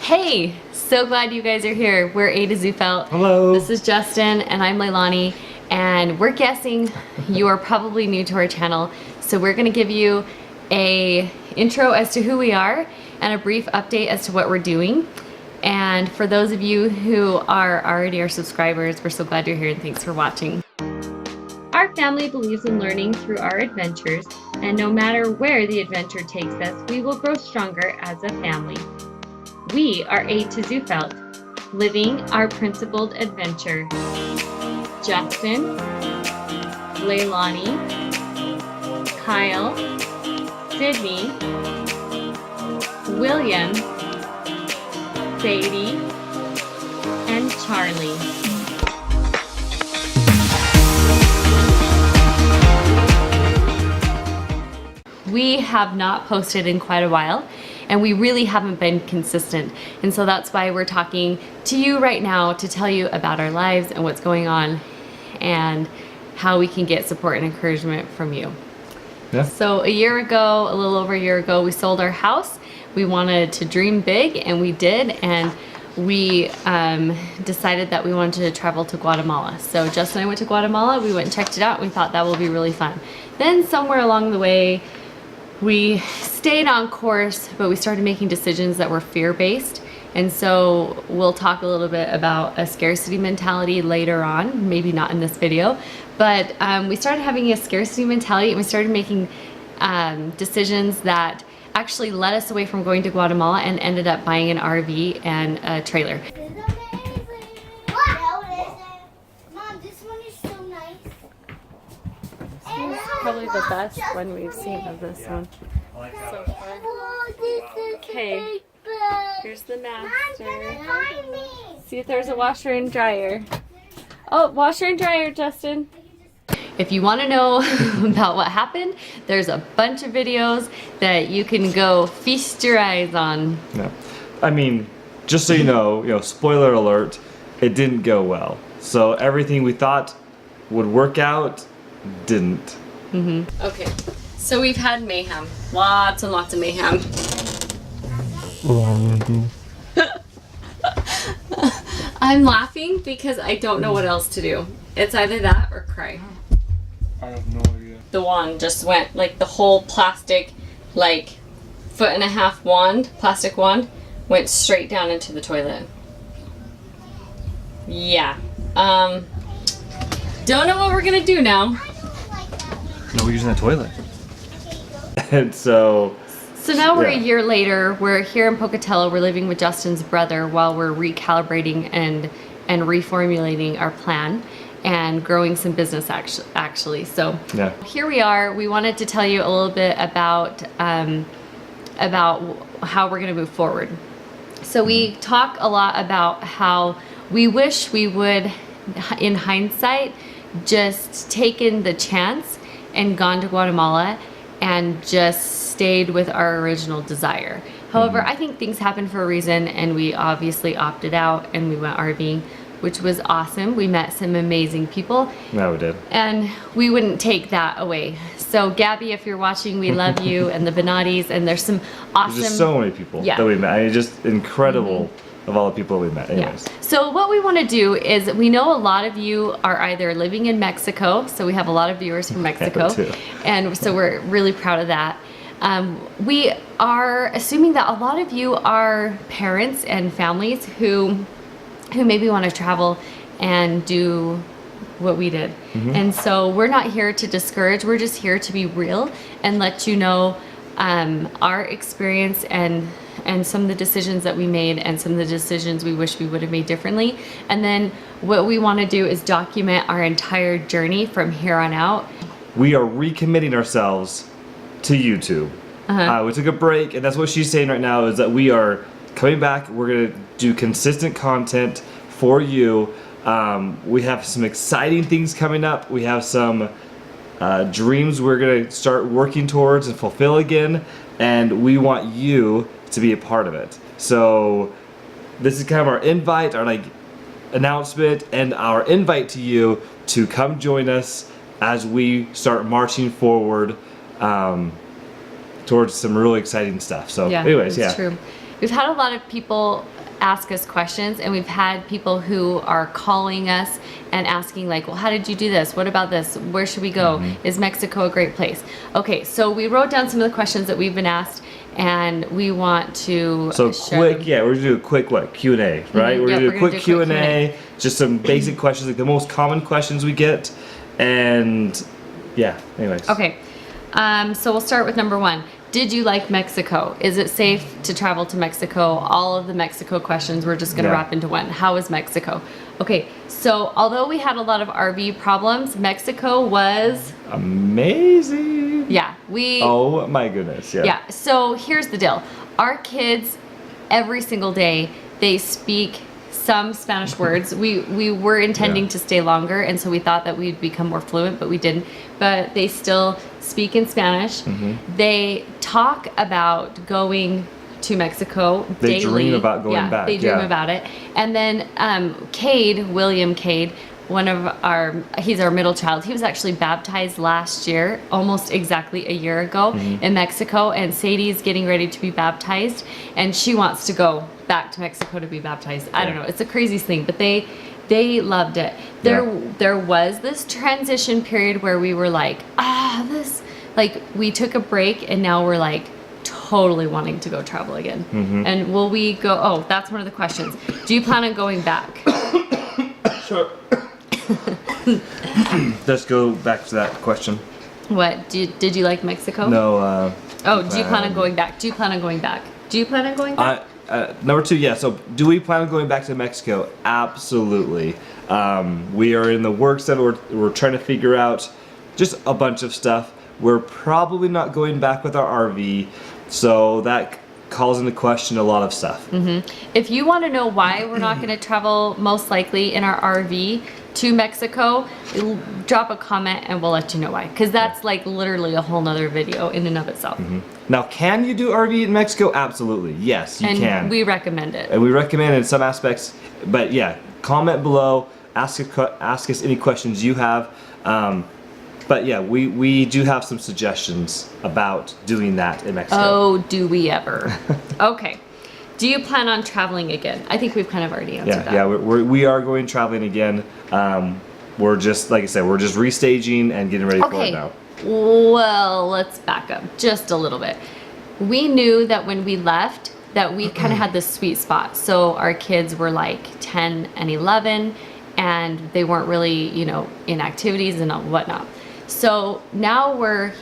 Hey, so glad you guys are here. We're A to Zufelt. Hello. This is Justin and I'm Leilani, and we're guessing you are probably new to our channel. So we're gonna give you a intro as to who we are and a brief update as to what we're doing. And for those of you who are already our subscribers, we're so glad you're here and thanks for watching. Our family believes in learning through our adventures, and no matter where the adventure takes us, we will grow stronger as a family. We are A to Zufelt, living our principled adventure. Justin, Leilani, Kyle, Sydney, William, Sadie, and Charlie. We have not posted in quite a while, and we really haven't been consistent. And so that's why we're talking to you right now to tell you about our lives and what's going on and how we can get support and encouragement from you. Yeah. So a year ago, a little over a year ago, we sold our house. We wanted to dream big, and we did. And we decided that we wanted to travel to Guatemala. So Justin and I went to Guatemala. We went and checked it out. And we thought that will be really fun. Then somewhere along the way, we stayed on course, but we started making decisions that were fear-based. And so we'll talk a little bit about a scarcity mentality later on, maybe not in this video, but we started having a scarcity mentality, and we started making decisions that actually led us away from going to Guatemala and ended up buying an RV and a trailer. Mom, this one is so nice. This is probably the best one we've seen of this one so far. Okay, here's the master. See if there's a washer and dryer. Oh, washer and dryer, Justin. If you want to know about what happened, there's a bunch of videos that you can go feast your eyes on. Yeah. I mean, just so you know, spoiler alert, it didn't go well. So everything we thought would work out didn't. Okay, so we've had mayhem. Lots and lots of mayhem. I'm laughing because I don't know what else to do. It's either that or cry. I have no idea. The wand just went, like the whole plastic, like 1.5 wand, plastic wand, went straight down into the toilet. Yeah. Don't know what we're gonna do now. No, we're using the toilet. And so now we're yeah. a year later. We're here in Pocatello. We're living with Justin's brother while we're recalibrating and reformulating our plan and growing some business actually. So yeah. Here we are. We wanted to tell you a little bit about how we're going to move forward. So we talk a lot about how we wish we would, in hindsight, just taken the chance and gone to Guatemala and just stayed with our original desire. However, I think things happen for a reason, and we obviously opted out and we went RVing, which was awesome. We met some amazing people. Yeah, we did. And we wouldn't take that away. So Gabby, if you're watching, we love you, and the Benattis, and there's some awesome... There's just so many people that we met. I mean, just incredible of all the people we met. Anyways. Yeah. So what we want to do is, we know a lot of you are either living in Mexico, so we have a lot of viewers from Mexico, and so we're really proud of that. We are assuming that a lot of you are parents and families who maybe want to travel and do what we did. And so we're not here to discourage, we're just here to be real and let you know our experience and some of the decisions that we made and some of the decisions we wish we would have made differently. And then what we want to do is document our entire journey from here on out. We are recommitting ourselves to YouTube. We took a break, and that's what she's saying right now, is that we are coming back. We're going to do consistent content for you. We have some exciting things coming up. We have some dreams we're going to start working towards and fulfill again, and we want you to be a part of it. So this is kind of our invite, our announcement, and our invite to you to come join us as we start marching forward towards some really exciting stuff. So Yeah, anyways, it's true. we've had a lot of people ask us questions, and we've had people who are calling us and asking like, well, how did you do this? What about this? Where should we go? Is Mexico a great place? Okay, so we wrote down some of the questions that we've been asked, and we want to share quick, them. yeah, we're gonna do a quick Q&A, right? We're Yep, gonna do we're a gonna quick do a quick Q&A, just some basic questions, like the most common questions we get, and yeah, anyways. Okay, so we'll start with number 1. Did you like Mexico? Is it safe to travel to Mexico? All of the Mexico questions we're just gonna wrap into one. How is Mexico? Okay, so although we had a lot of RV problems, Mexico was amazing. Yeah, oh my goodness, yeah. Yeah, so here's the deal. Our kids, every single day, they speak some Spanish words. We were intending to stay longer, and so we thought that we'd become more fluent, but we didn't. But they still speak in Spanish. They talk about going to Mexico They daily. dream about going back. They dream about it. And then William Cade, he's our middle child. He was actually baptized last year, almost exactly a year ago in Mexico. And Sadie's getting ready to be baptized, and she wants to go back to Mexico to be baptized. I don't know. It's the craziest thing, but they loved it. There was this transition period where we were like, we took a break, and now we're like totally wanting to go travel again. And will we go? Oh, that's one of the questions. Do you plan on going back? Sure. Let's go back to that question. What? Did you like Mexico? No. Do you plan on going back? Do you plan on going back? Do you plan on going back? Number 2, yeah. So, do we plan on going back to Mexico? Absolutely. We are in the works that we're trying to figure out just a bunch of stuff. We're probably not going back with our RV, so that calls into question a lot of stuff. If you want to know why we're not going to travel most likely in our RV to Mexico, drop a comment and we'll let you know why. Because that's like literally a whole nother video in and of itself. Now, can you do RV in Mexico? Absolutely. Yes, you can. And we recommend it. And we recommend it in some aspects. But yeah, comment below. Ask us any questions you have. But yeah, we do have some suggestions about doing that in Mexico. Oh, do we ever? Okay. Do you plan on traveling again? I think we've kind of already answered that. Yeah, we are going traveling again. We're just, like I said, we're just restaging and getting ready for it now. Well, let's back up just a little bit. We knew that when we left that we kind of had this sweet spot. So our kids were like 10 and 11, and they weren't really, in activities and whatnot. So now we're,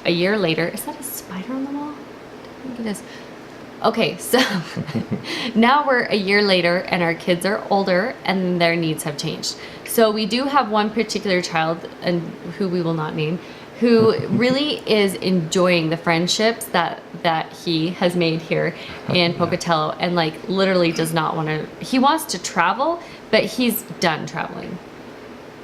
a year later. Is that a spider on the wall? I think it is. Okay, so now we're a year later, and our kids are older, and their needs have changed. So we do have one particular child, and who we will not name, who really is enjoying the friendships that he has made here in Pocatello, and like literally does not want to. He wants to travel, but he's done traveling.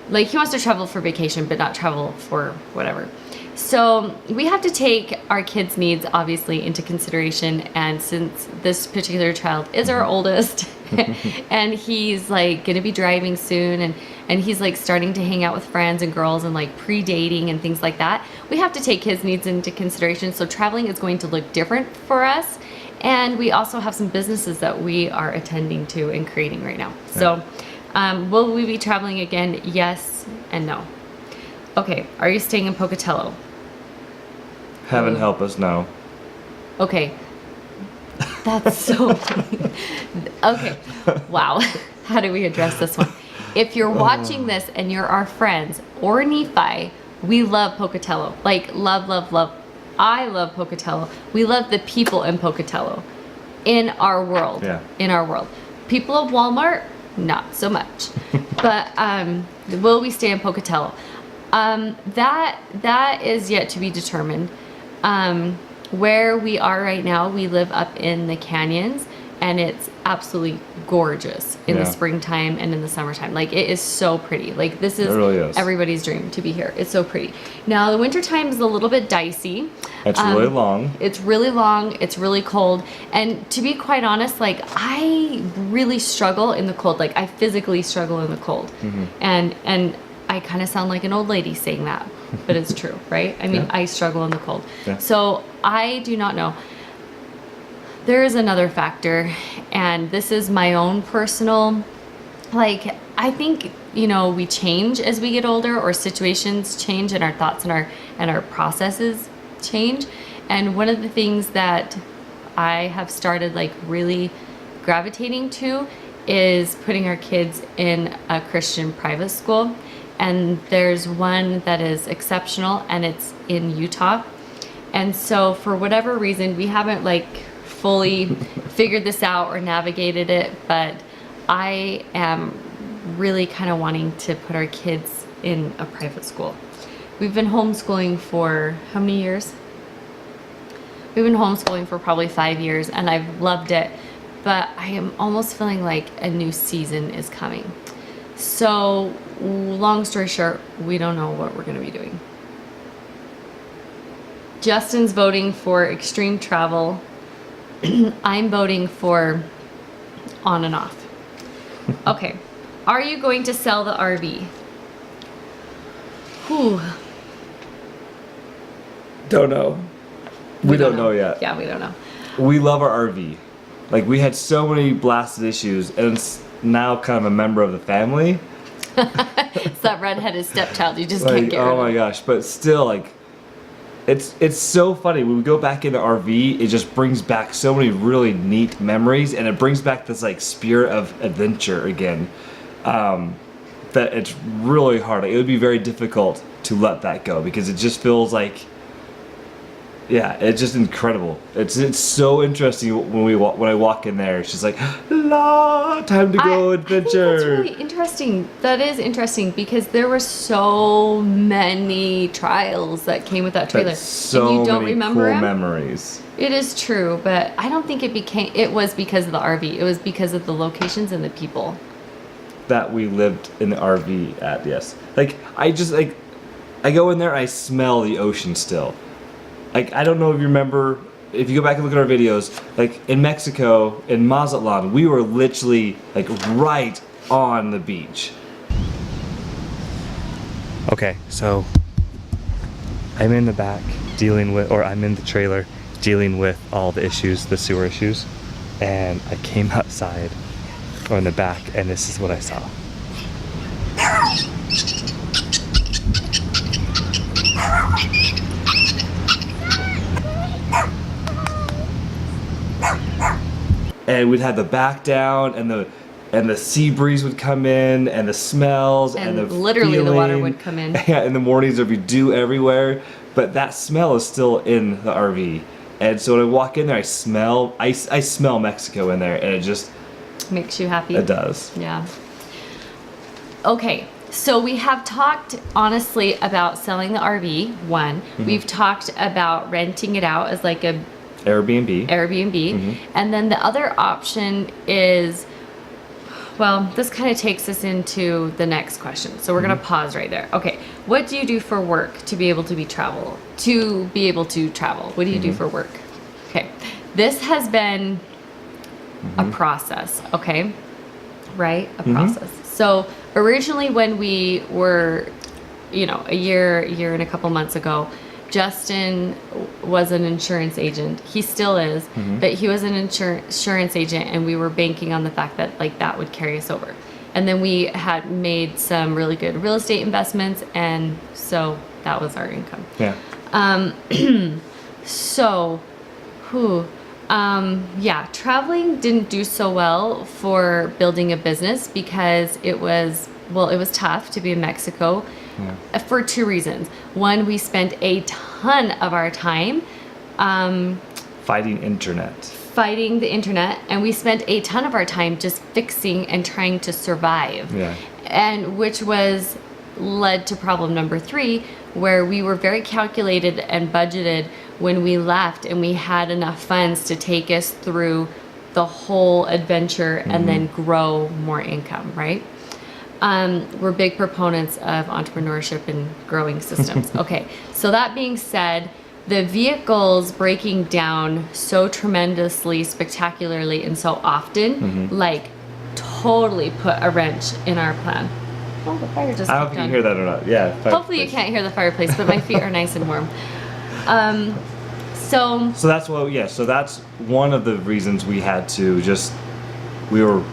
Like, he wants to travel for vacation, but not travel for whatever. So we have to take our kids' needs obviously into consideration, and since this particular child is our oldest and he's like gonna be driving soon, and he's like starting to hang out with friends and girls and like pre-dating and things like that, we have to take his needs into consideration. So traveling is going to look different for us, and we also have some businesses that we are attending to and creating right now. So will we be traveling again? Yes and no. Okay, are you staying in Pocatello? Heaven help us, no. Okay. That's so funny. Okay. Wow. How do we address this one? If you're watching this and you're our friends or Nephi, we love Pocatello. Like, love, love, love. I love Pocatello. We love the people in Pocatello. In our world. Yeah. In our world. People of Walmart, not so much. But will we stay in Pocatello? That is yet to be determined. Where we are right now, we live up in the canyons, and it's absolutely gorgeous in the springtime and in the summertime. Like, it is so pretty. Like, this is, really is everybody's dream to be here. It's so pretty. Now, the wintertime is a little bit dicey. It's really long. It's really long. It's really cold. And to be quite honest, like, I really struggle in the cold. Like, I physically struggle in the cold. And I kind of sound like an old lady saying that, but it's true, right? I mean, I struggle in the cold. Yeah. So I do not know. there is another factor, and this is my own personal, like, I think, you know, we change as we get older, or situations change, and our thoughts and our processes change. And one of the things that I have started like really gravitating to is putting our kids in a Christian private school. And there's one that is exceptional, and it's in Utah. And so for whatever reason, we haven't like fully figured this out or navigated it, but I am really kind of wanting to put our kids in a private school. We've been homeschooling for how many years? We've been homeschooling for probably 5 years, and I've loved it, but I am almost feeling like a new season is coming. So long story short, we don't know what we're going to be doing. Justin's voting for extreme travel. I'm voting for on and off. Okay. Are you going to sell the RV? Whew. Don't know. We don't know yet. Yeah, we don't know. We love our RV. Like, we had so many blasted issues, and it's now kind of a member of the family. It's that redheaded stepchild. You just Like, can't get rid oh of. my gosh. But still, like, it's so funny. When we go back in the RV, it just brings back so many really neat memories, and it brings back this, like, spirit of adventure again. That it's really hard. Like, it would be very difficult to let that go, because it just feels like, yeah, it's just incredible. It's so interesting when I walk in there. It's just like, la, time to go adventure. I think that's really interesting. That is interesting, because there were so many trials that came with that trailer. That's so and you don't many remember cool them? memories. It is true, but I don't think it was because of the RV. It was because of the locations and the people. That we lived in the RV at, yes. Like, I go in there, I smell the ocean still. Like, I don't know if you remember, if you go back and look at our videos, like in Mexico, in Mazatlan, we were literally like right on the beach. Okay, so I'm in the back I'm in the trailer dealing with all the issues, the sewer issues, and I came outside, or in the back, and this is what I saw. And we'd have the back down, and the sea breeze would come in, and the smells, and the literally the water feeling. would come in. Yeah, in the mornings there'd be dew everywhere, but that smell is still in the RV. And so when I walk in there, I smell Mexico in there, and it just Makes you happy. it does. Yeah. Okay, so we have talked honestly about selling the RV. One, we've talked about renting it out as like a Airbnb. And then the other option is, well, this kind of takes us into the next question. So we're going to pause right there. Okay, what do you do for work to be able to travel? What do you do for work? Okay, this has been a process, okay? Right? A process. So originally when we were, a year and a couple months ago, Justin was an insurance agent. He still is, but he was an insurance agent, and we were banking on the fact that like that would carry us over. And then we had made some really good real estate investments, and so that was our income. Yeah. Traveling didn't do so well for building a business, because it was tough to be in Mexico. Yeah. For two reasons. One, we spent a ton of our time Fighting the internet, and we spent a ton of our time just fixing and trying to survive. Yeah. And which led to problem number 3, where we were very calculated and budgeted when we left, and we had enough funds to take us through the whole adventure and then grow more income, right? We're big proponents of entrepreneurship and growing systems. Okay, so that being said, the vehicles breaking down so tremendously, spectacularly, and so often, like, totally put a wrench in our plan. Oh, the fire just I don't know if you can hear that or not. Yeah. Hopefully you can't hear the fireplace, but my feet are nice and warm. So that's what, yeah, so that's one of the reasons we had to we were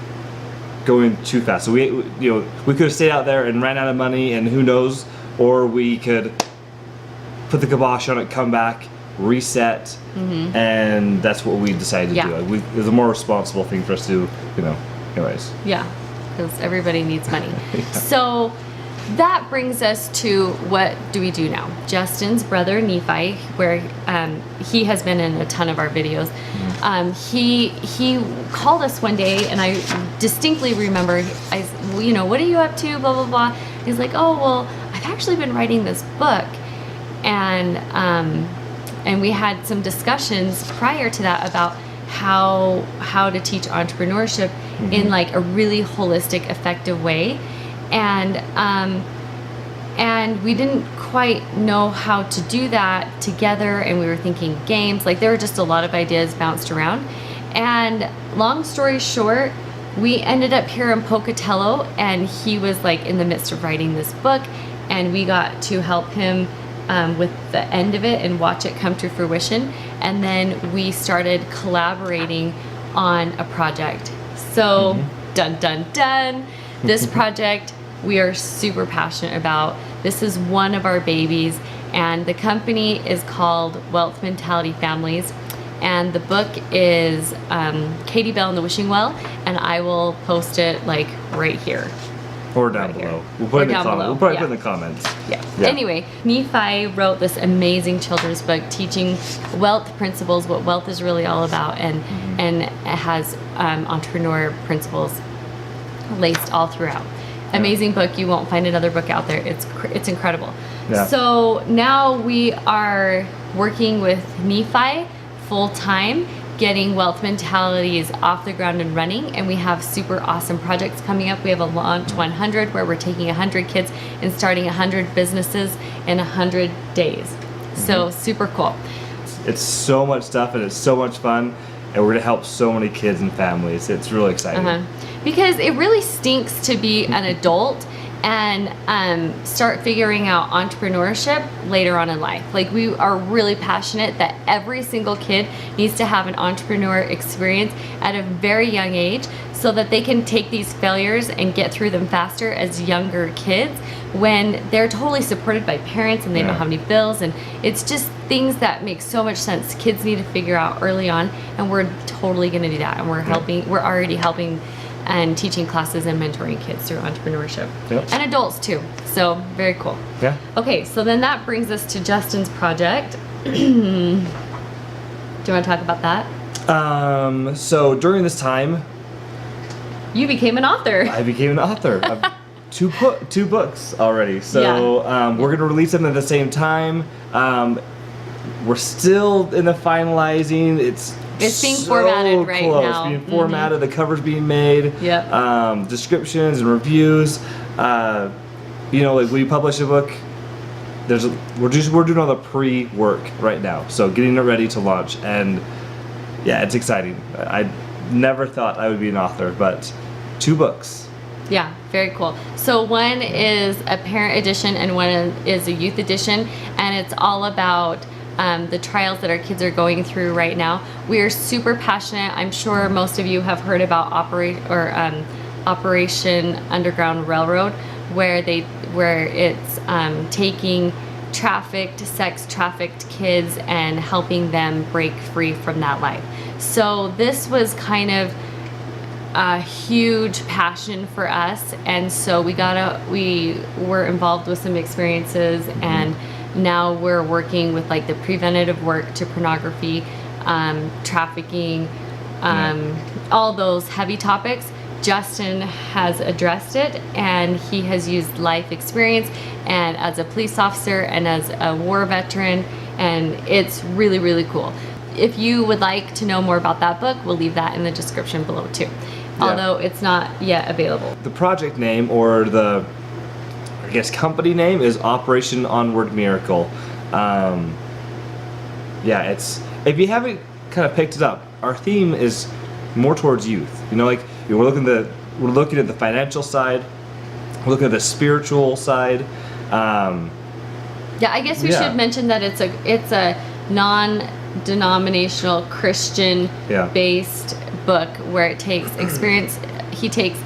going too fast. So we could have stayed out there and ran out of money and who knows, or we could put the kibosh on it, come back, reset, and that's what we decided to do. Like, it was a more responsible thing for us to do, anyways. Yeah, because everybody needs money. So that brings us to what do we do now? Justin's brother Nephi, where he has been in a ton of our videos. He called us one day, and I distinctly remember, what are you up to? Blah blah blah. He's like, oh well, I've actually been writing this book, and we had some discussions prior to that about how to teach entrepreneurship in like a really holistic, effective way. And we didn't quite know how to do that together, and we were thinking games. Like, there were just a lot of ideas bounced around. And long story short, we ended up here in Pocatello, and he was like in the midst of writing this book, and we got to help him with the end of it and watch it come to fruition. And then we started collaborating on a project. So dun dun dun, this project we are super passionate about. This is one of our babies, and the company is called Wealth Mentality Families, and the book is Katie Bell and the Wishing Well, and I will post it like right here. Or down Right below. here. We'll put Or it in the down comments. below, We'll probably yeah. put it in the comments. Yeah. Anyway, Nephi wrote this amazing children's book teaching wealth principles, what wealth is really all about, and it has entrepreneur principles laced all throughout. Amazing book. You won't find another book out there. It's incredible. Yeah. So now we are working with Nephi full time, getting Wealth Mentalities off the ground and running, and we have super awesome projects coming up. We have a Launch 100 where we're taking 100 kids and starting 100 businesses in 100 days. So super cool. It's so much stuff, and it's so much fun, and we're gonna help so many kids and families. It's really exciting. Because it really stinks to be an adult and start figuring out entrepreneurship later on in life. Like, we are really passionate that every single kid needs to have an entrepreneur experience at a very young age so that they can take these failures and get through them faster as younger kids when they're totally supported by parents and they don't have any bills, and it's just things that make so much sense. Kids need to figure out early on, and we're totally going to do that, and we're already helping and teaching classes and mentoring kids through entrepreneurship. And adults too. So very cool. Yeah. Okay, so then that brings us to Justin's project. Do you want to talk about that? So during this time, You became an author. I became an author of two books already. So we're gonna release them at the same time. We're still in the finalizing. It's being so formatted right close. now. Being formatted, the cover's being made. Yep. Descriptions and reviews. Like we publish a book. We're doing all the pre-work right now. So getting it ready to launch, and yeah, it's exciting. I never thought I would be an author, but 2 books. Yeah, very cool. So one is a parent edition and one is a youth edition, and it's all about the trials that our kids are going through right now. We are super passionate. I'm sure most of you have heard about Operation Underground Railroad, where it's taking sex trafficked kids and helping them break free from that life. So this was kind of a huge passion for us, and so we were involved with some experiences, and now we're working with like the preventative work to pornography, trafficking, all those heavy topics. Justin has addressed it, and he has used life experience and as a police officer and as a war veteran, and it's really, really cool. If you would like to know more about that book, we'll leave that in the description below too. Although it's not yet available. The project name, or the company name, is Operation Onward Miracle. It's, if you haven't kind of picked it up, our theme is more towards youth. We're looking at the financial side, we're looking at the spiritual side. I guess we should mention that it's a non-denominational Christian Yeah. based book where it takes experience. He takes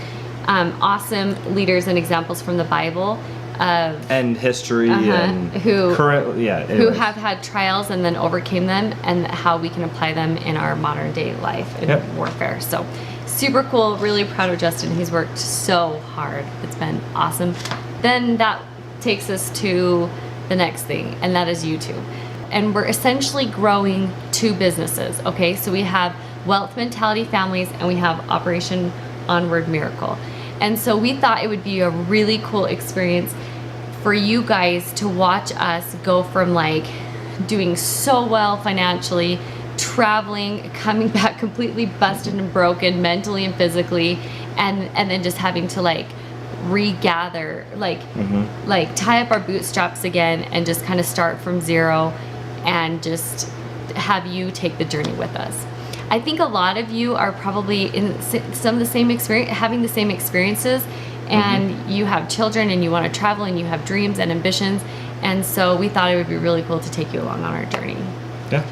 awesome leaders and examples from the Bible of And history and who current, who anyways. have had trials and then overcame them, and how we can apply them in our modern day life in Yep. warfare. So super cool. Really proud of Justin. He's worked so hard. It's been awesome. Then that takes us to the next thing, and that is YouTube. And we're essentially growing two businesses. Okay, so we have Wealth Mentality Families and we have Operation Onward Miracle. And so we thought it would be a really cool experience for you guys to watch us go from like doing so well financially, traveling, coming back completely busted and broken mentally and physically, and then just having to like regather, like tie up our bootstraps again and just kind of start from zero and just have you take the journey with us. I think a lot of you are probably in some of the same experience, having the same experiences, and you have children and you want to travel and you have dreams and ambitions, and so we thought it would be really cool to take you along on our journey. Yeah.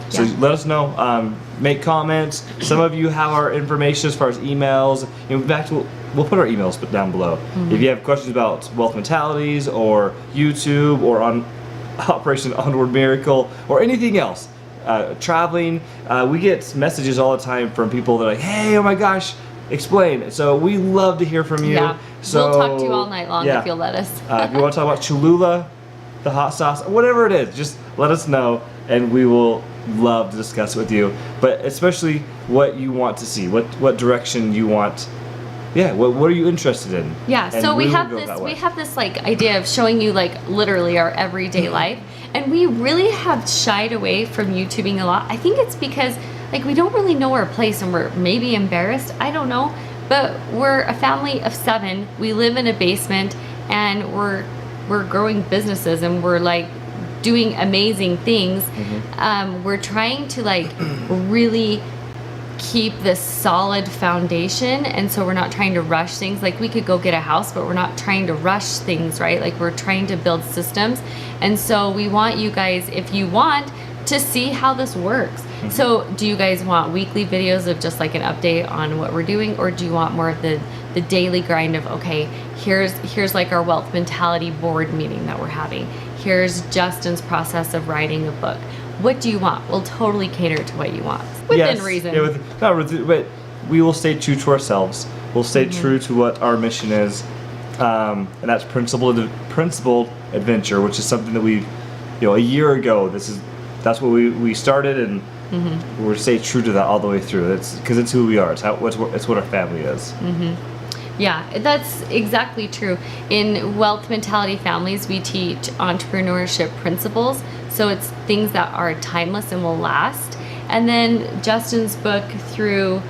So Yeah. let us know. Make comments. Some of you have our information as far as emails. In fact, we'll put our emails down below. If you have questions about Wealth Mentalities or YouTube or on Operation Onward Miracle or anything else, traveling, we get messages all the time from people that are like, hey, oh my gosh, explain. So we love to hear from you. Yeah, So, we'll talk to you all night long yeah. if you'll let us. If you want to talk about Cholula, the hot sauce, whatever it is, just let us know and we will love to discuss it with you. But especially what you want to see, what direction you want. Yeah, what are you interested in? Yeah, And so we will have go this that way. like idea of showing you like literally our everyday life, and we really have shied away from YouTubing a lot. I think it's because like we don't really know our place and we're maybe embarrassed. I don't know, but we're a family of 7. We live in a basement and we're growing businesses and we're like doing amazing things. We're trying to like really keep this solid foundation, and so we're not trying to rush things. Like we could go get a house, but we're not trying to rush things, right? Like we're trying to build systems, and so we want you guys, if you want, to see how this works. So do you guys want weekly videos of just like an update on what we're doing, or do you want more of the daily grind of, okay, here's like our Wealth Mentality board meeting that we're having, here's Justin's process of writing a book? What do you want? We'll totally cater to what you want within reason. Yeah, but we will stay true to ourselves. We'll stay true to what our mission is, and that's principled adventure, which is something that we, a year ago. That's what we started, and we'll stay true to that all the way through. It's because it's who we are. It's what our family is. Yeah, that's exactly true. In Wealth Mentality Families, we teach entrepreneurship principles. So it's things that are timeless and will last. And then Justin's book, through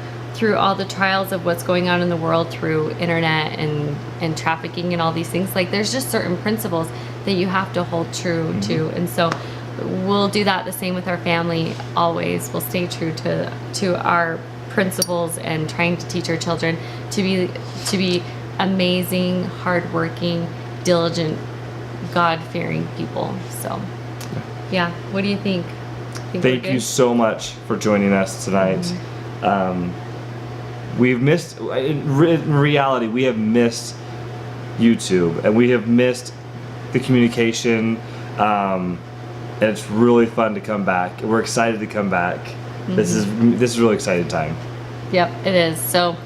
all the trials of what's going on in the world through internet and trafficking and all these things, like there's just certain principles that you have to hold true to. And so we'll do that the same with our family always. We'll stay true to our principles and trying to teach our children to be amazing, hardworking, diligent, God-fearing people. So yeah, what do you think? Thank you so much for joining us tonight. We've missed, in reality, we have missed YouTube, and we have missed the communication, and it's really fun to come back. We're excited to come back. This is a really exciting time. Yep, it is. So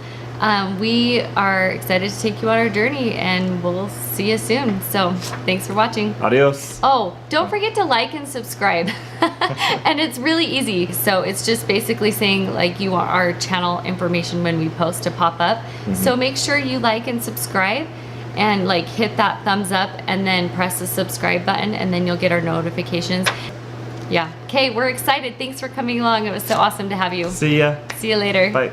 we are excited to take you on our journey, and we'll see you soon. So thanks for watching. Adios. Oh, don't forget to like and subscribe. And it's really easy. So it's just basically saying like you want our channel information when we post to pop up. So make sure you like and subscribe, and like hit that thumbs up, and then press the subscribe button, and then you'll get our notifications. Yeah. Okay, we're excited. Thanks for coming along. It was so awesome to have you. See ya. See you later. Bye.